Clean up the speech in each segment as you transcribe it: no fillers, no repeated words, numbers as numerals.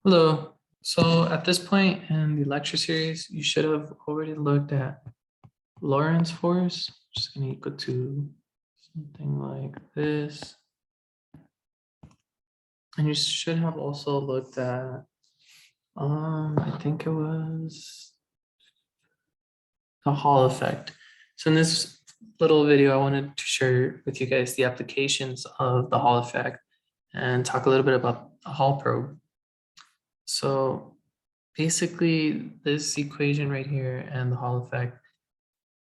Hello. So at this point in the lecture series, you should have already looked at Lorentz force, which is going to equal to something like this. And you should have also looked at, I think it was the Hall effect. So in this little video, I wanted to share with you guys the applications of the Hall effect and talk a little bit about the Hall probe. So basically, this equation right here and the Hall effect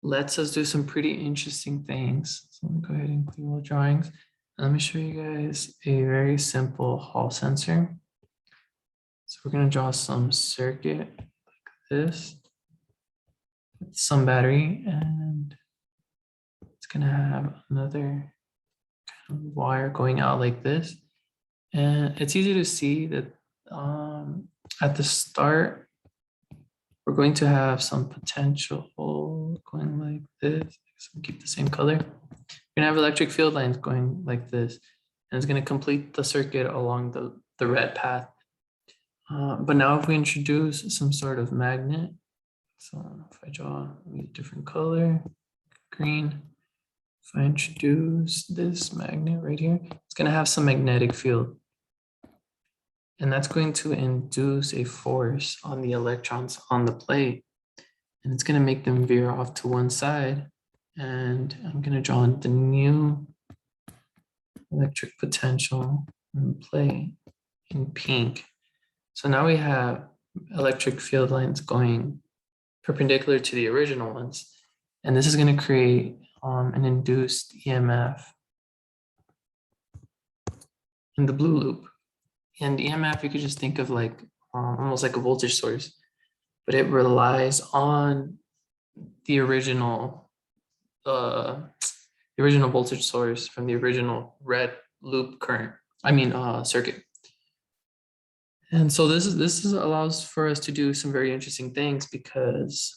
lets us do some pretty interesting things. So let me go ahead and clear all the drawings. Let me show you guys a very simple Hall sensor. So we're going to draw some circuit like this, some battery, and it's going to have another kind of wire going out like this. And it's easy to see that at the start, we're going to have some potential going like this. So keep the same color. We're gonna have electric field lines going like this, and it's gonna complete the circuit along the red path. But now if we introduce some sort of magnet, so if I draw a different color, green, if I introduce this magnet right here, it's gonna have some magnetic field. And that's going to induce a force on the electrons on the plate. And it's going to make them veer off to one side. And I'm going to draw the new electric potential and plate in pink. So now we have electric field lines going perpendicular to the original ones. And this is going to create an induced EMF in the blue loop. And EMF, you could just think of like almost like a voltage source, but it relies on the original voltage source from the original red loop current. Circuit. And so this allows for us to do some very interesting things because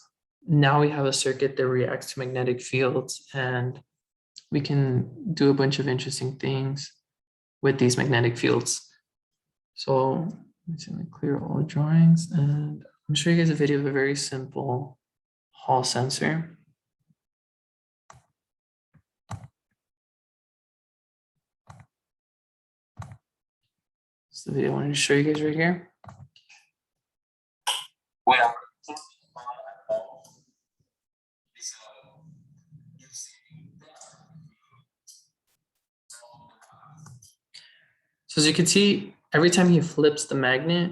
now we have a circuit that reacts to magnetic fields, and we can do a bunch of interesting things with these magnetic fields. So let me clear all the drawings, and I'm show you guys a video of a very simple Hall sensor. This is the video I wanted to show you guys right here. Well, so as you can see, every time he flips the magnet,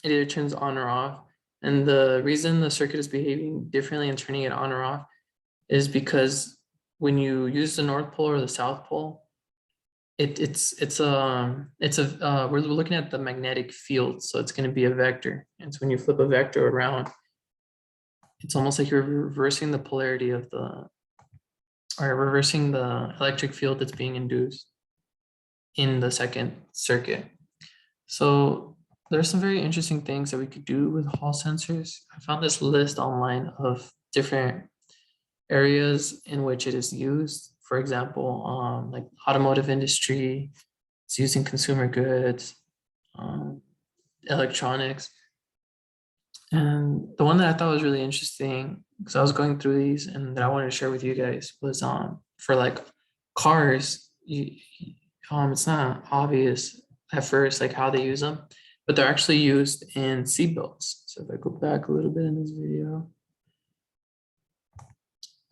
it either turns on or off. And the reason the circuit is behaving differently and turning it on or off is because when you use the North Pole or the South Pole, we're looking at the magnetic field, so it's going to be a vector. And so when you flip a vector around, it's almost like you're reversing the polarity of reversing the electric field that's being induced in the second circuit. So there's some very interesting things that we could do with Hall sensors. I found this list online of different areas in which it is used. For example, like automotive industry, it's used in consumer goods, electronics. And the one that I thought was really interesting, because I was going through these and that I wanted to share with you guys, was for like cars. It's not obvious at first like how they use them, but they're actually used in seatbelts. So if I go back a little bit in this video.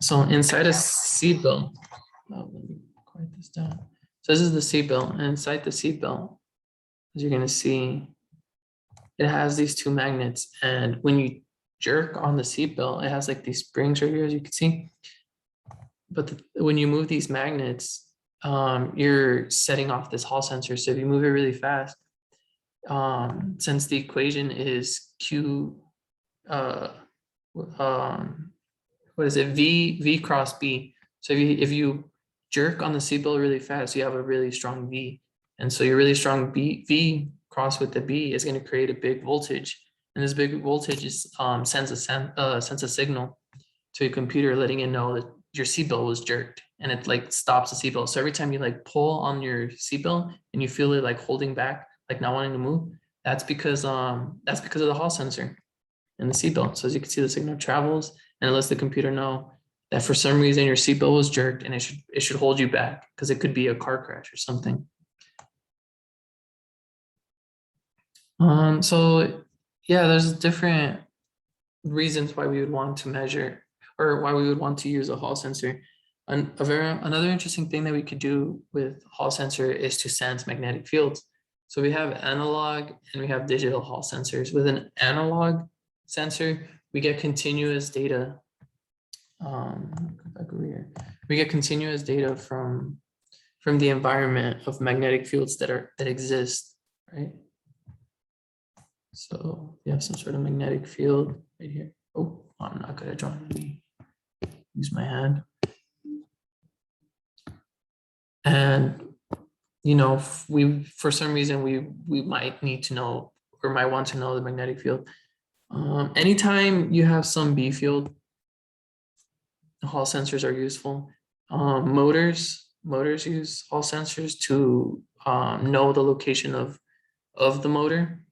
So inside a seatbelt, let me quiet this down. So this is the seatbelt, and inside the seatbelt, as you're gonna see, it has these two magnets, and when you jerk on the seatbelt, it has like these springs right here, as you can see. But when you move these magnets, you're setting off this Hall sensor. So if you move it really fast, since the equation is Q, what is it? V cross B. So if you jerk on the seatbelt really fast, you have a really strong V. And so your really strong V cross with the B is going to create a big voltage. And this big voltage is sends a signal to a computer letting it know that your seatbelt was jerked, and it like stops the seatbelt. So every time you like pull on your seatbelt and you feel it like holding back, like not wanting to move, That's because of the Hall sensor in the seatbelt. So as you can see, the signal travels and it lets the computer know that for some reason your seatbelt was jerked and it should hold you back because it could be a car crash or something. So yeah, there's different reasons why we would want to measure or why we would want to use a Hall sensor. Another interesting thing that we could do with Hall sensor is to sense magnetic fields. So we have analog and we have digital Hall sensors. With an analog sensor, we get continuous data. Back over here. We get continuous data from the environment of magnetic fields that exist, right? So you have some sort of magnetic field right here. Oh, I'm not good at drawing. Let me use my hand. And you know, for some reason we might need to know or might want to know the magnetic field. Anytime you have some B field, Hall sensors are useful. Motors use Hall sensors to know the location of the motor.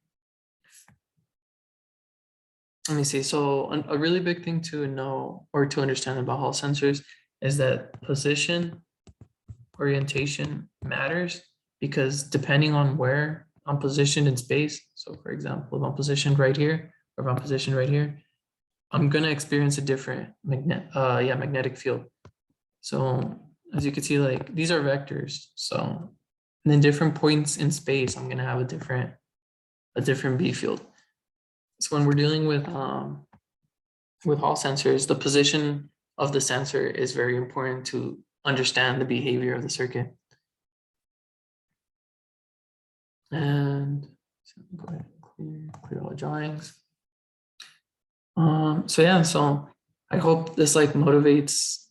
Let me see. So a really big thing to know or to understand about Hall sensors is that position orientation matters, because depending on where I'm positioned in space, so for example, if I'm positioned right here or if I'm positioned right here, I'm gonna experience a different magnetic field. So as you can see, like these are vectors. So and then different points in space, I'm gonna have a different B field. So when we're dealing with Hall sensors, the position of the sensor is very important to understand the behavior of the circuit. And so go ahead and clear all the drawings. So yeah, so I hope this like motivates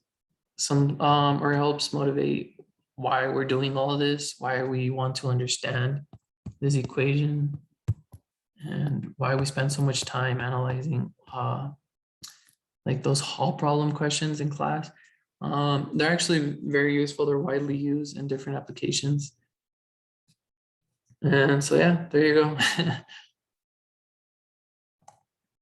some or helps motivate why we're doing all of this, why we want to understand this equation, and why we spend so much time analyzing like those Hall problem questions in class. They're actually very useful. They're widely used in different applications. And so yeah, there you go.